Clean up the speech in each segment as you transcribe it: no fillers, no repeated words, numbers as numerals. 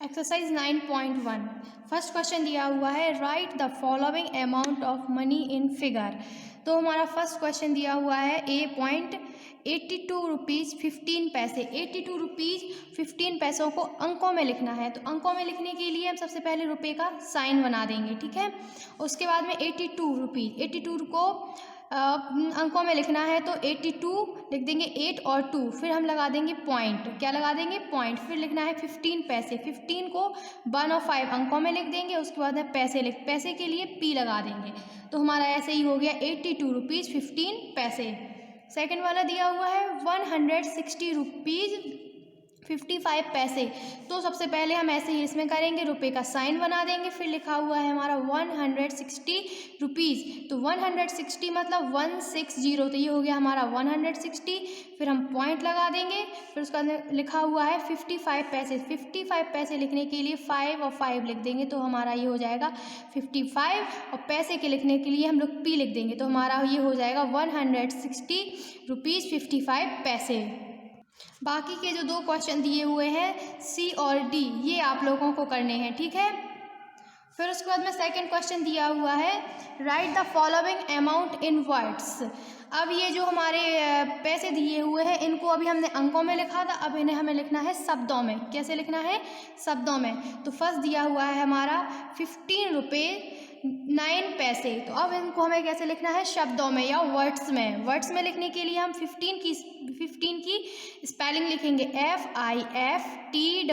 Exercise 9.1 first question दिया हुआ है right the following amount of money in figure. तो हमारा फर्स्ट क्वेश्चन दिया हुआ है ₹82.15 ₹82.15 को अंकों में लिखना है। तो अंकों में लिखने के लिए हम सबसे पहले रुपये का साइन बना देंगे, ठीक है। उसके बाद में 82 को अंकों में लिखना है तो 82 लिख देंगे 8 और 2, फिर हम लगा देंगे पॉइंट। क्या लगा देंगे? पॉइंट। फिर लिखना है 15 पैसे। 15 को 1 और 5 अंकों में लिख देंगे। उसके बाद में पैसे के लिए P लगा देंगे। तो हमारा ऐसे ही हो गया ₹82.15। सेकंड वाला दिया हुआ है ₹160.55। तो सबसे पहले हम ऐसे ही इसमें करेंगे, रुपए का साइन बना देंगे, फिर लिखा हुआ है हमारा ₹160। तो 160 मतलब 160, तो ये हो गया हमारा 160। फिर हम पॉइंट लगा देंगे, फिर उसका लिखा हुआ है 55 पैसे। 55 पैसे लिखने के लिए 5 और 5 लिख देंगे, तो हमारा ये हो जाएगा 55। और पैसे के लिखने के लिए हम लोग P लिख देंगे, तो हमारा ये हो जाएगा ₹160.55। बाकी के जो 2 क्वेश्चन दिए हुए हैं C और D, ये आप लोगों को करने हैं, ठीक है। फिर उसके बाद में सेकंड क्वेश्चन दिया हुआ है right the following amount in words. अब ये जो हमारे पैसे दिए हुए हैं इनको अभी हमने अंकों में लिखा था, अब इन्हें हमें लिखना है शब्दों में। कैसे लिखना है? शब्दों में। तो फर्स्ट दिया हुआ है हमारा ₹15.09। तो अब इनको हमें कैसे लिखना है? शब्दों में या वर्ड्स में। वर्ड्स में लिखने के लिए हम 15 की स्पेलिंग लिखेंगे FIFTEEN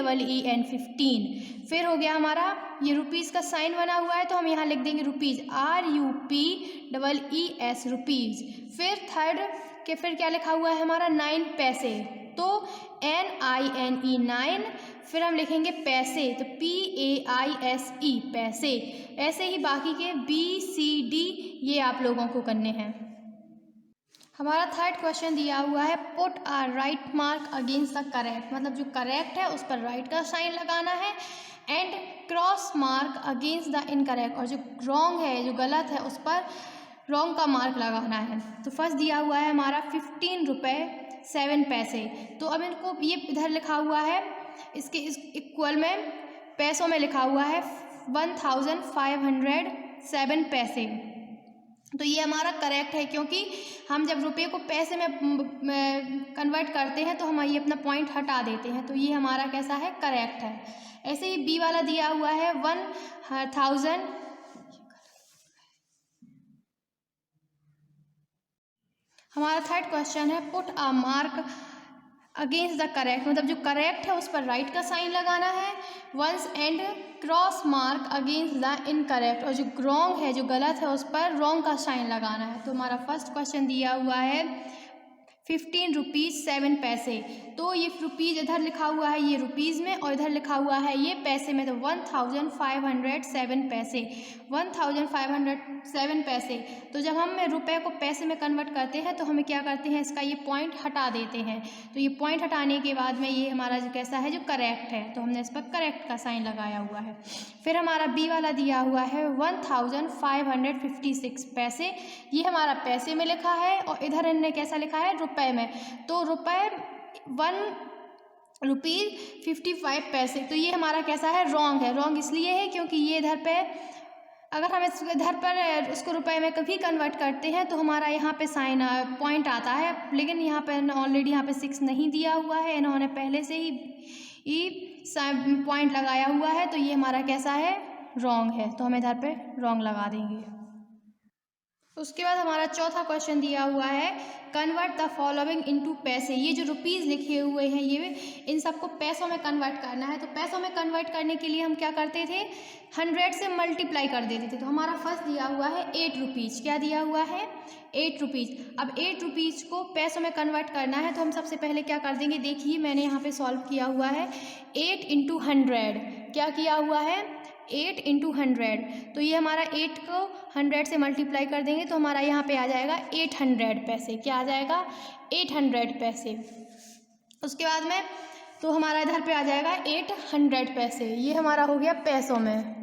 15। फिर हो गया हमारा ये रुपीज़ का साइन बना हुआ है, तो हम यहाँ लिख देंगे रुपीज़ RUPEES रुपीज़। फिर थर्ड के फिर क्या लिखा हुआ है हमारा 9 पैसे, तो NINE 9। फिर हम लिखेंगे पैसे, तो PAISE पैसे। ऐसे ही बाकी के BCD ये आप लोगों को करने हैं। हमारा थर्ड क्वेश्चन दिया हुआ है put a right mark against the correct. मतलब जो करेक्ट है उस पर राइट का साइन लगाना है, and cross mark against the incorrect. और जो रॉन्ग है, जो गलत है, उस पर रॉन्ग का मार्क लगाना है। तो फर्स्ट दिया हुआ है हमारा ₹15.07। तो अब इनको ये इधर लिखा हुआ है, इसके इस इक्वल में पैसों में लिखा हुआ है 1507 पैसे। तो ये हमारा करेक्ट है, क्योंकि हम जब रुपये को पैसे में कन्वर्ट करते हैं तो हम ये अपना पॉइंट हटा देते हैं। तो ये हमारा कैसा है? करेक्ट है। ऐसे ही बी वाला दिया हुआ है 1000। हमारा थर्ड क्वेश्चन है put a mark against the correct. मतलब जो करेक्ट है उस पर राइट का साइन लगाना है once, and cross mark against the incorrect. और जो रॉन्ग है, जो गलत है, उस पर रॉन्ग का साइन लगाना है। तो हमारा फर्स्ट क्वेश्चन दिया हुआ है ₹15.07। तो ये रुपीज़ इधर लिखा हुआ है ये रुपीज़ में, और इधर लिखा हुआ है ये पैसे में। तो 1507 पैसे, 1507 पैसे। तो जब हम रुपए को पैसे में कन्वर्ट करते हैं तो हमें क्या करते हैं? इसका ये पॉइंट हटा देते हैं। तो ये पॉइंट हटाने के बाद में ये हमारा जो कैसा है? जो करेक्ट है। तो हमने इस पर करेक्ट का साइन लगाया हुआ है। फिर हमारा बी वाला दिया हुआ है 1556 पैसे। ये हमारा पैसे में लिखा है, और इधर इन्होंने कैसा लिखा है? रुपए में। तो ₹1.55 पैसे। तो ये हमारा कैसा है? रॉन्ग है। रॉन्ग इसलिए है क्योंकि ये इधर पे, अगर हम इधर पर उसको रुपए में कभी कन्वर्ट करते हैं तो हमारा यहाँ पे साइन पॉइंट आता है, लेकिन यहाँ पे ऑलरेडी यहाँ पे 6 नहीं दिया हुआ है, इन्होंने पहले से ही पॉइंट लगाया हुआ है। तो ये हमारा कैसा है? रॉन्ग है। तो हम इधर पे रॉन्ग लगा देंगे। उसके बाद हमारा चौथा क्वेश्चन दिया हुआ है कन्वर्ट द फॉलोइंग इनटू पैसे। ये जो रुपीज़ लिखे हुए हैं ये इन सबको पैसों में कन्वर्ट करना है। तो पैसों में कन्वर्ट करने के लिए हम क्या करते थे? 100 से मल्टीप्लाई कर देते थे। तो हमारा फर्स्ट दिया हुआ है 8 रुपीज़। क्या दिया हुआ है? 8 रुपीज़। अब 8 रुपीज़ को पैसों में कन्वर्ट करना है, तो हम सबसे पहले क्या कर देंगे? देखिए मैंने यहाँ पे सॉल्व किया हुआ है 8 × 100। क्या किया हुआ है? 8 × 100। तो ये हमारा 8 को 100 से मल्टीप्लाई कर देंगे तो हमारा यहाँ पे आ जाएगा 800 पैसे। क्या आ जाएगा? 800 पैसे। उसके बाद में तो हमारा इधर पे आ जाएगा 800 पैसे। ये हमारा हो गया पैसों में,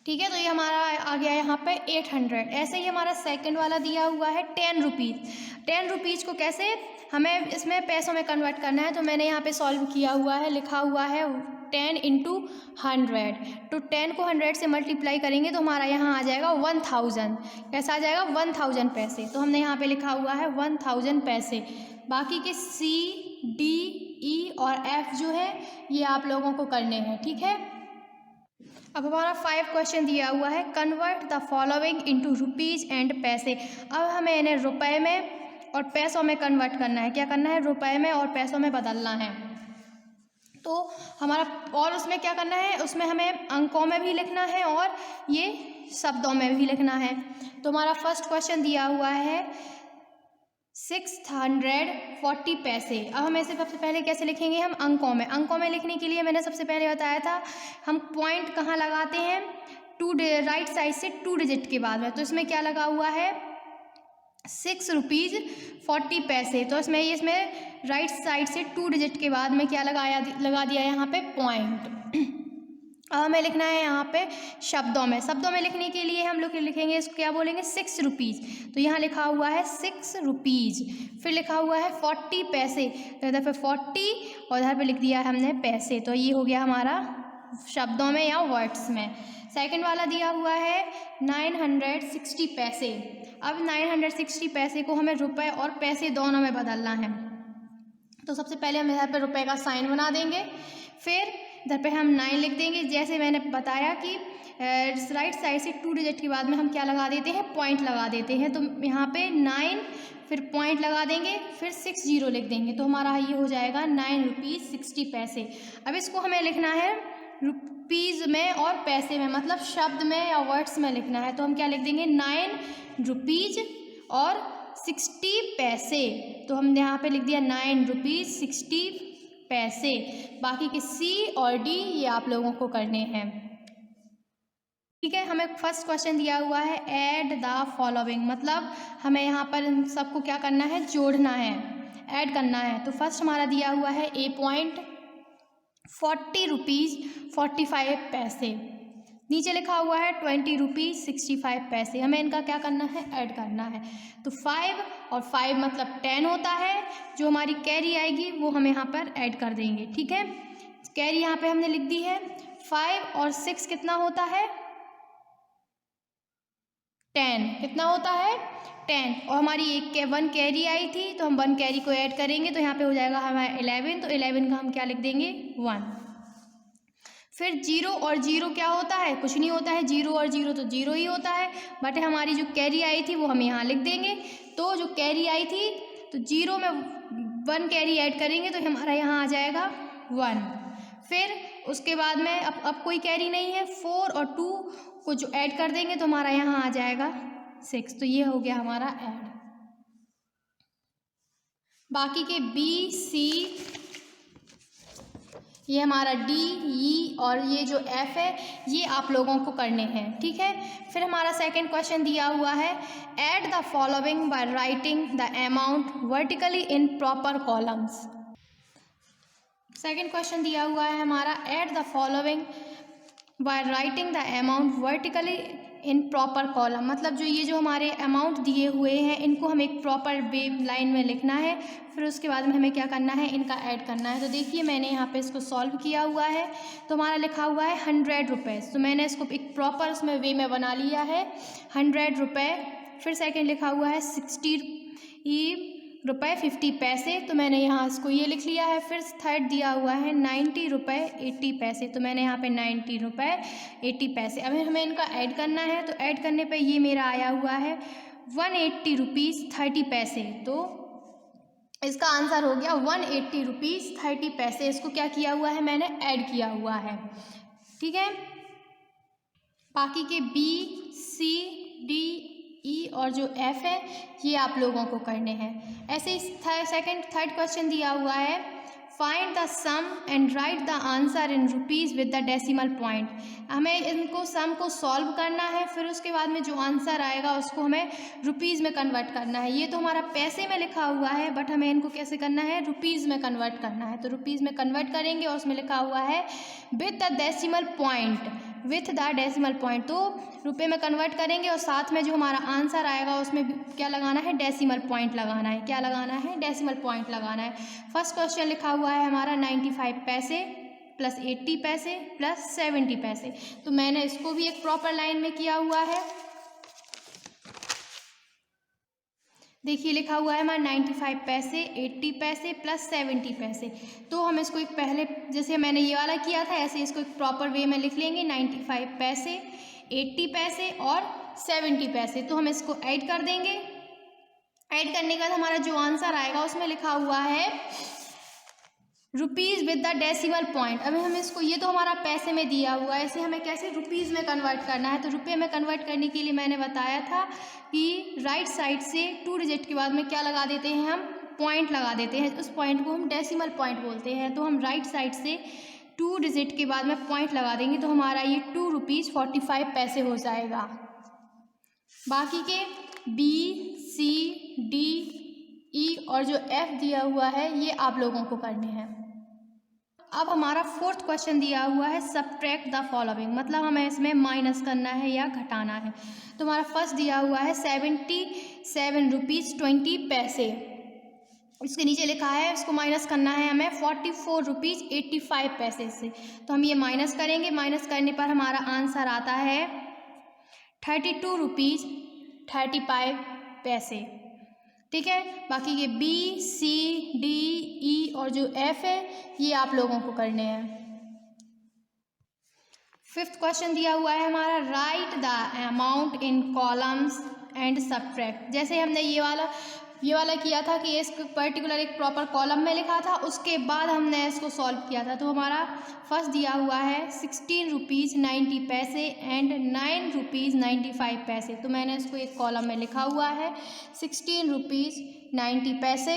ठीक है। तो ये हमारा आ गया यहाँ पे 800। ऐसे ही हमारा सेकंड वाला दिया हुआ है 10 रुपीज़। 10 रुपीज़ को कैसे हमें इसमें पैसों में कन्वर्ट करना है, तो मैंने यहाँ पे सॉल्व किया हुआ है, लिखा हुआ है 10 इंटू 100, तो 10 को 100 से मल्टीप्लाई करेंगे तो हमारा यहाँ आ जाएगा 1000। कैसा आ जाएगा? 1000 पैसे। तो हमने यहाँ पे लिखा हुआ है 1000 पैसे। बाकी के सी, डी, ई और एफ जो है ये आप लोगों को करने हैं, ठीक है। अब हमारा 5 क्वेश्चन दिया हुआ है, convert the following into rupees and पैसे। अब हमें इन्हें रुपए में और पैसों में कन्वर्ट करना है। क्या करना है? रुपए में और पैसों में बदलना है। तो हमारा और उसमें क्या करना है? उसमें हमें अंकों में भी लिखना है और ये शब्दों में भी लिखना है। तो हमारा फर्स्ट क्वेश्चन दिया हुआ है 640 पैसे। अब हम ऐसे सबसे पहले कैसे लिखेंगे? हम अंकों में। अंकों में लिखने के लिए मैंने सबसे पहले बताया था हम पॉइंट कहाँ लगाते हैं? राइट साइड से 2 डिजिट के बाद में। तो इसमें क्या लगा हुआ है? 6 रुपीज़ 40 पैसे। तो इसमें राइट साइड से 2 डिजिट के बाद में क्या लगा दिया यहाँ पे? पॉइंट। अब हमें लिखना है यहाँ पे शब्दों में। शब्दों में लिखने के लिए हम लोग लिखेंगे, इसको क्या बोलेंगे? 6 रुपीज़। तो यहाँ लिखा हुआ है 6 रुपीज़। फिर लिखा हुआ है 40 पैसे, तो इधर पे 40 और इधर पे लिख दिया है हमने पैसे। तो ये हो गया हमारा शब्दों में या वर्ड्स में। सेकंड वाला दिया हुआ है 960 पैसे। अब 960 पैसे को हमें रुपए और पैसे दोनों में बदलना है। तो सबसे पहले हम इधर पे रुपए का साइन बना देंगे, फिर इधर पे हम 9 लिख देंगे। जैसे मैंने बताया कि राइट साइड से 2 डिजिट के बाद में हम क्या लगा देते हैं? पॉइंट लगा देते हैं। तो यहाँ पे 9 फिर पॉइंट लगा देंगे, फिर 60 लिख देंगे। तो हमारा ये हो जाएगा 9 रुपीज़ 60 पैसे। अब इसको हमें लिखना है रुपीज़ में और पैसे में, मतलब शब्द में या वर्ड्स में लिखना है। तो हम क्या लिख देंगे? 9 रुपीज़ और 60 पैसे। तो हमने यहाँ पे लिख दिया 9 रुपीज़ 60 पैसे। बाकी के सी और डी ये आप लोगों को करने हैं, ठीक है। हमें फर्स्ट क्वेश्चन दिया हुआ है ऐड द फॉलोइंग, मतलब हमें यहाँ पर इन सबको क्या करना है? जोड़ना है, ऐड करना है। तो फर्स्ट हमारा दिया हुआ है ए पॉइंट 40 रुपीज़ 45 पैसे। नीचे लिखा हुआ है 20 रुपीज़ 65 पैसे। हमें इनका क्या करना है? ऐड करना है। तो 5 और 5 मतलब 10 होता है। जो हमारी कैरी आएगी वो हम यहाँ पर ऐड कर देंगे, ठीक है। कैरी यहाँ पे हमने लिख दी है। 5 और 6 कितना होता है? 10। कितना होता है? 10। और हमारी 1 कैरी आई थी, तो हम 1 कैरी को ऐड करेंगे, तो यहाँ पे हो जाएगा हमारा 11। तो 11 का हम क्या लिख देंगे? 1। फिर 0 और 0 क्या होता है? कुछ नहीं होता है। 0 और 0 तो 0 ही होता है, बट हमारी जो कैरी आई थी वो हम यहाँ लिख देंगे। तो जो कैरी आई थी तो 0 में 1 कैरी ऐड करेंगे तो हमारा यहाँ आ जाएगा 1। फिर उसके बाद में अब कोई कैरी नहीं है, 4 और 2 को जो ऐड कर देंगे तो हमारा यहाँ आ जाएगा 6। तो ये हो गया हमारा ऐड। बाकी के बी, सी, ये हमारा डी, ई और ये जो एफ है ये आप लोगों को करने हैं, ठीक है। फिर हमारा सेकंड क्वेश्चन दिया हुआ है add the following by writing the amount vertically in proper columns. Second question दिया हुआ है हमारा add the following by writing the amount vertically in proper column, मतलब जो हमारे अमाउंट दिए हुए हैं इनको हमें एक प्रॉपर वे लाइन में लिखना है। फिर उसके बाद में हमें क्या करना है? इनका ऐड करना है। तो देखिए मैंने यहाँ पे इसको सॉल्व किया हुआ है। तो हमारा लिखा हुआ है 100 रुपये। तो मैंने इसको एक प्रॉपर उसमें वे में बना लिया है, 100 रुपये। फिर सेकेंड लिखा हुआ है 60 रुपये 50 पैसे। तो मैंने यहाँ इसको ये लिख लिया है। फिर थर्ड दिया हुआ है 90 रुपये 80 पैसे। तो मैंने यहाँ पे 90 रुपये 80 पैसे। अब हमें इनका ऐड करना है। तो ऐड करने पे ये मेरा आया हुआ है 180 रुपीज़ 30 पैसे। तो इसका आंसर हो गया 180 रुपीज़ 30 पैसे। इसको क्या किया हुआ है? मैंने ऐड किया हुआ है, ठीक है। बाकी के बी, सी, डी, ई और जो एफ है ये आप लोगों को करने हैं। ऐसे ही थर्ड क्वेश्चन दिया हुआ है find the sum and write the answer in rupees with the decimal point. हमें इनको सम को सॉल्व करना है, फिर उसके बाद में जो आंसर आएगा उसको हमें रुपीज़ में कन्वर्ट करना है। ये तो हमारा पैसे में लिखा हुआ है, बट हमें इनको कैसे करना है? रुपीज़ में कन्वर्ट करना है। तो रुपीज़ में कन्वर्ट करेंगे और उसमें लिखा हुआ है with the decimal point, with the decimal point. तो रुपए में कन्वर्ट करेंगे और साथ में जो हमारा आंसर आएगा उसमें क्या लगाना है? डेसिमल पॉइंट लगाना है। क्या लगाना है? डेसिमल पॉइंट लगाना है। फर्स्ट क्वेश्चन लिखा हुआ है हमारा 95 पैसे प्लस 80 पैसे प्लस 70 पैसे। तो मैंने इसको भी एक प्रॉपर लाइन में किया हुआ है। देखिए लिखा हुआ है हमारा 95 पैसे, 80 पैसे प्लस 70 पैसे। तो हम इसको एक पहले जैसे मैंने ये वाला किया था ऐसे इसको एक प्रॉपर वे में लिख लेंगे। 95 पैसे, 80 पैसे और 70 पैसे। तो हम इसको ऐड कर देंगे। ऐड करने के बाद हमारा जो आंसर आएगा उसमें लिखा हुआ है rupees with the decimal point. अभी हम इसको, ये तो हमारा पैसे में दिया हुआ है, इसे हमें कैसे रुपीज़ में कन्वर्ट करना है। तो रुपये में कन्वर्ट करने के लिए मैंने बताया था कि राइट साइड से 2 डिजिट के बाद में क्या लगा देते हैं, हम पॉइंट लगा देते हैं। उस पॉइंट को हम डेसिमल पॉइंट बोलते हैं। तो हम राइट साइड से 2 डिजिट के बाद में पॉइंट लगा देंगे तो हमारा ये 2 रुपीज़ 45 पैसे हो जाएगा। बाकी के बी, सी, डी, ई और जो एफ दिया हुआ है ये आप लोगों को करने हैं। अब हमारा 4th क्वेश्चन दिया हुआ है सब्ट्रैक्ट द फॉलोइंग, मतलब हमें इसमें माइनस करना है या घटाना है। तो हमारा फर्स्ट दिया हुआ है 77 रुपीज़ 20 पैसे। इसके नीचे लिखा है उसको माइनस करना है हमें 44 रुपीज़ 85 पैसे से। तो हम ये माइनस करेंगे। माइनस करने पर हमारा आंसर आता है 32 रुपीज़ 35 पैसे। ठीक है। बाकी ये बी, सी, डी, ई और जो एफ है ये आप लोगों को करने हैं। 5th क्वेश्चन दिया हुआ है हमारा right the amount in columns and subtract. जैसे हमने ये वाला किया था कि इसको पर्टिकुलर एक प्रॉपर कॉलम में लिखा था, उसके बाद हमने इसको सॉल्व किया था। तो हमारा फर्स्ट दिया हुआ है 16 रुपीज़ 90 पैसे एंड 9 रुपीज़ 95 पैसे। तो मैंने इसको एक कॉलम में लिखा हुआ है 16 रुपीज़ 90 पैसे,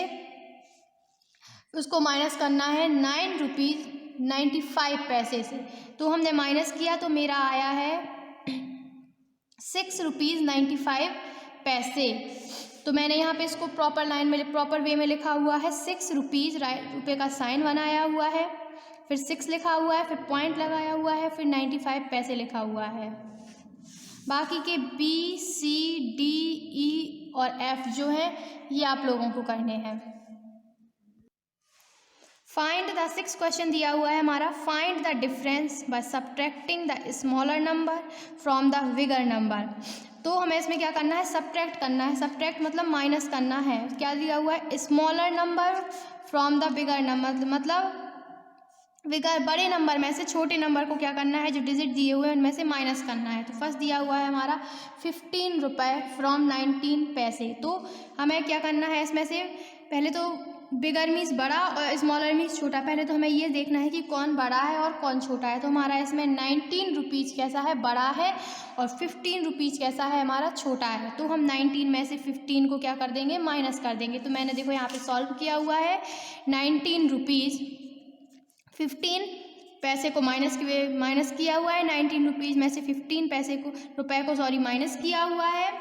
उसको माइनस करना है 9 रुपीज़ 95 पैसे से। तो हमने माइनस किया तो मेरा आया है 6 रुपीज़ 95 पैसे। तो मैंने यहाँ पे इसको प्रॉपर लाइन में प्रॉपर वे में लिखा हुआ है 6 रुपीज़, रुपये का साइन बनाया हुआ है, फिर 6 लिखा हुआ है, फिर पॉइंट लगाया हुआ है, फिर 95 पैसे लिखा हुआ है। बाकी के बी, सी, डी, ई और एफ जो है ये आप लोगों को करने हैं। फाइंड द 6th क्वेश्चन दिया हुआ है हमारा find the difference by subtracting the smaller number from the bigger number. तो हमें इसमें क्या करना है, सब्ट्रैक्ट करना है। सब्ट्रैक्ट मतलब माइनस करना है। क्या दिया हुआ है, smaller number from the bigger number, मतलब बड़े नंबर में से छोटे नंबर को क्या करना है, जो डिजिट दिए हुए हैं उनमें से माइनस करना है। तो फर्स्ट दिया हुआ है हमारा 15 रुपये फ्रॉम 19 पैसे। तो हमें क्या करना है, इसमें से पहले तो बिगर मीन्स बड़ा और स्मॉलर मीन्स छोटा। पहले तो हमें ये देखना है कि कौन बड़ा है और कौन छोटा है। तो हमारा इसमें 19 रुपीज़ कैसा है, बड़ा है, और 15 रुपीज़ कैसा है, हमारा छोटा है। तो हम 19 में से 15 को क्या कर देंगे, माइनस कर देंगे। तो मैंने देखो यहाँ पे सॉल्व किया हुआ है 19 रुपीज़ 15 पैसे को माइनस किया हुआ है। 19 रुपीज़ में से 15 रुपए को माइनस किया हुआ है।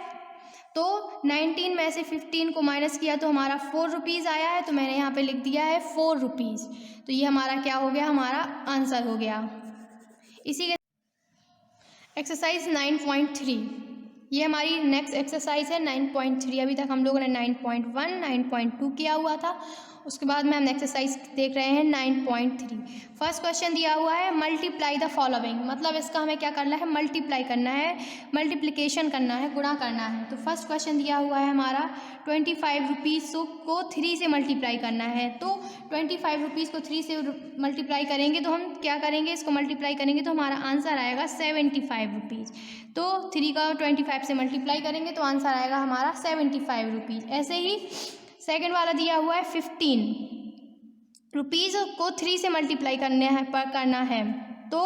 तो 19 में से 15 को माइनस किया तो हमारा 4 रुपीज़ आया है। तो मैंने यहाँ पे लिख दिया है 4 रुपीज़। तो ये हमारा क्या हो गया, हमारा आंसर हो गया। इसी के एक्सरसाइज 9.3 ये हमारी नेक्स्ट एक्सरसाइज है 9.3। अभी तक हम लोगों ने 9.1, 9.2 किया हुआ था। उसके बाद में हम एक्सरसाइज देख रहे हैं 9.3। फर्स्ट क्वेश्चन दिया हुआ है मल्टीप्लाई द फॉलोइंग, मतलब इसका हमें क्या करना है, मल्टीप्लाई करना है, मल्टीप्लिकेशन करना है, गुणा करना है। तो फर्स्ट क्वेश्चन दिया हुआ है हमारा 25 रुपीज़ को 3 से मल्टीप्लाई करना है। तो 25 रुपीज़ को 3 से मल्टीप्लाई करेंगे तो हम क्या करेंगे, इसको मल्टीप्लाई करेंगे तो हमारा आंसर आएगा 75 रुपीज़। तो 3 का 25 से मल्टीप्लाई करेंगे तो आंसर आएगा हमारा 75 रुपीज़। ऐसे ही सेकंड वाला दिया हुआ है 15 रुपीज़ को 3 से मल्टीप्लाई करना है तो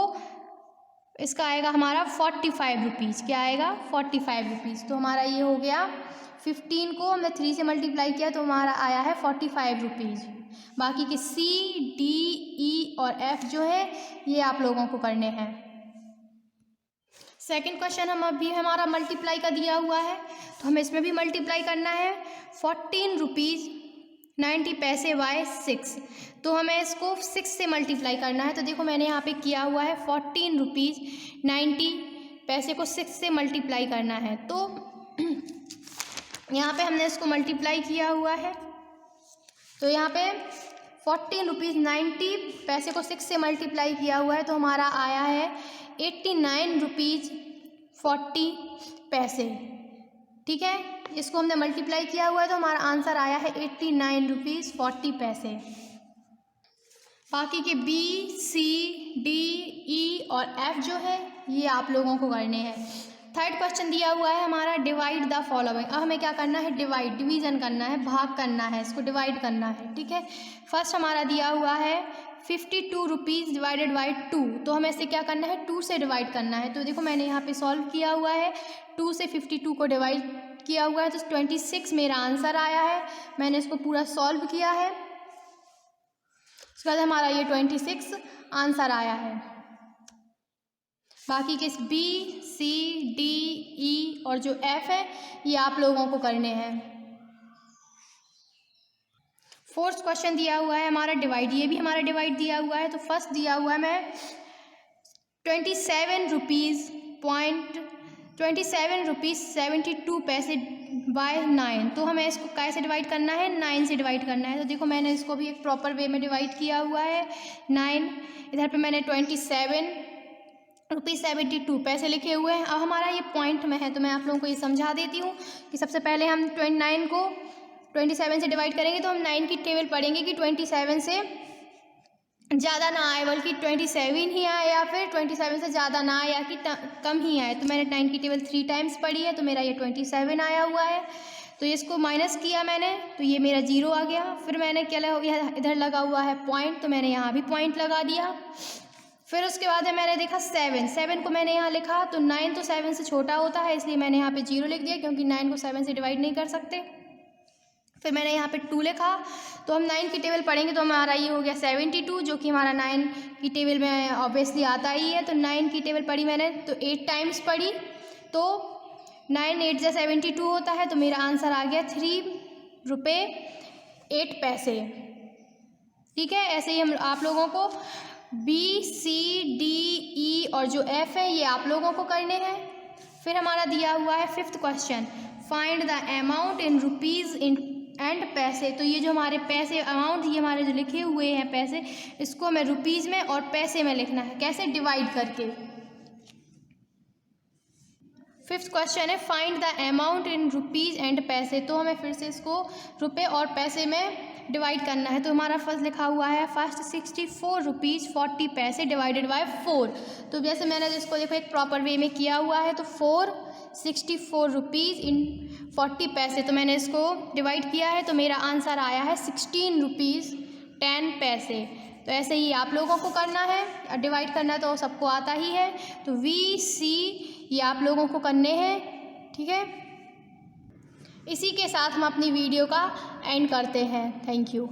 इसका आएगा हमारा 45 रुपीज़। क्या आएगा, 45 रुपीज़। तो हमारा ये हो गया 15 को हमने 3 से मल्टीप्लाई किया तो हमारा आया है 45 रुपीज़। बाकी के सी, डी, ई और एफ जो है ये आप लोगों को करने हैं। सेकंड क्वेश्चन हम अभी हमारा मल्टीप्लाई का दिया हुआ है तो हमें इसमें भी मल्टीप्लाई करना है 14 रुपीज़ 90 पैसे बाय 6। तो हमें इसको 6 से मल्टीप्लाई करना है। तो देखो मैंने यहाँ पे किया हुआ है 14 रुपीज़ 90 पैसे को 6 से मल्टीप्लाई करना है। तो यहाँ पे हमने इसको मल्टीप्लाई किया हुआ है। तो यहाँ पे 14 रुपीज़ 90 को 6 से मल्टीप्लाई किया हुआ है तो हमारा आया है 89 रुपीज़ 40 पैसे। ठीक है, इसको हमने मल्टीप्लाई किया हुआ है तो हमारा आंसर आया है 89 रुपीज़ 40 पैसे। बाकी के बी, सी, डी, ई और एफ जो है ये आप लोगों को करने हैं। थर्ड क्वेश्चन दिया हुआ है हमारा डिवाइड द फॉलोइंग। अब हमें क्या करना है, डिवीज़न करना है, भाग करना है, इसको डिवाइड करना है। ठीक है, फर्स्ट हमारा दिया हुआ है 52 रुपीज़ डिवाइडेड बाई 2, तो हमें इसे क्या करना है, 2 से डिवाइड करना है। तो देखो मैंने यहाँ पे सॉल्व किया हुआ है, 2 से 52 को डिवाइड किया हुआ है तो 26 मेरा आंसर आया है। मैंने इसको पूरा सॉल्व किया है, उसके बाद हमारा ये 26 आंसर आया है। बाकी के बी, सी, डी, ई और जो एफ है ये आप लोगों को करने हैं। फोर्थ क्वेश्चन दिया हुआ है हमारा डिवाइड, ये भी हमारा डिवाइड दिया हुआ है। तो फर्स्ट दिया हुआ है मैं 27 रुपीज़ 72 पैसे बाय 9, तो हमें इसको कैसे डिवाइड करना है, 9 से डिवाइड करना है। तो देखो मैंने इसको भी एक प्रॉपर वे में डिवाइड किया हुआ है। 9 इधर पे मैंने 27 रुपीज़ 72 पैसे लिखे हुए हैं। अब हमारा ये पॉइंट में है तो मैं आप लोगों को ये समझा देती हूँ कि सबसे पहले हम 29 को 27 से डिवाइड करेंगे तो हम 9 की टेबल पढ़ेंगे कि 27 से ज़्यादा ना आए, बल्कि 27 ही आए या फिर 27 से ज़्यादा ना आए या कि कम ही आए। तो मैंने 9 की टेबल 3 टाइम्स पढ़ी है तो मेरा ये 27 आया हुआ है। तो इसको माइनस किया मैंने तो ये मेरा 0 आ गया। फिर मैंने क्या इधर लगा हुआ है पॉइंट, तो मैंने यहाँ भी पॉइंट लगा दिया। फिर उसके बाद मैंने देखा 7 को मैंने यहाँ लिखा, तो 9 तो 7 से छोटा होता है इसलिए मैंने यहाँ पे 0 लिख दिया, क्योंकि 9 को 7 से डिवाइड नहीं कर सकते। फिर मैंने यहाँ पे 2 लिखा, तो हम 9 की टेबल पढ़ेंगे तो हमारा ये हो गया 72, जो कि हमारा 9 की टेबल में ऑब्वियसली आता ही है। तो 9 की टेबल पढ़ी मैंने तो 8 टाइम्स पढ़ी, तो 9 8 जा 72 होता है, तो मेरा आंसर आ गया 3 रुपये 8 पैसे। ठीक है, ऐसे ही हम आप लोगों को बी, सी, डी, ई और जो एफ है ये आप लोगों को करने हैं। फिर हमारा दिया हुआ है 5th question, find the amount in rupees and पैसे। तो ये जो हमारे पैसे अमाउंट, ये हमारे जो लिखे हुए हैं पैसे, इसको हमें रुपीज़ में और पैसे में लिखना है, कैसे, डिवाइड करके। 5th क्वेश्चन है find the amount in rupees and पैसे, तो हमें फिर से इसको रुपए और पैसे में डिवाइड करना है। तो हमारा फर्स्ट लिखा हुआ है फर्स्ट 64 रुपीज़ 40 पैसे डिवाइडेड बाय 4। तो जैसे मैंने इसको देखो एक प्रॉपर वे में किया हुआ है, तो 64 रुपीज़ इन 40 पैसे, तो मैंने इसको डिवाइड किया है तो मेरा आंसर आया है 16 रुपीज़ 10 पैसे। तो ऐसे ही आप लोगों को करना है, डिवाइड करना तो सबको आता ही है। तो वी, सी ये आप लोगों को करने हैं। ठीक है, इसी के साथ हम अपनी वीडियो का एंड करते हैं। Thank you.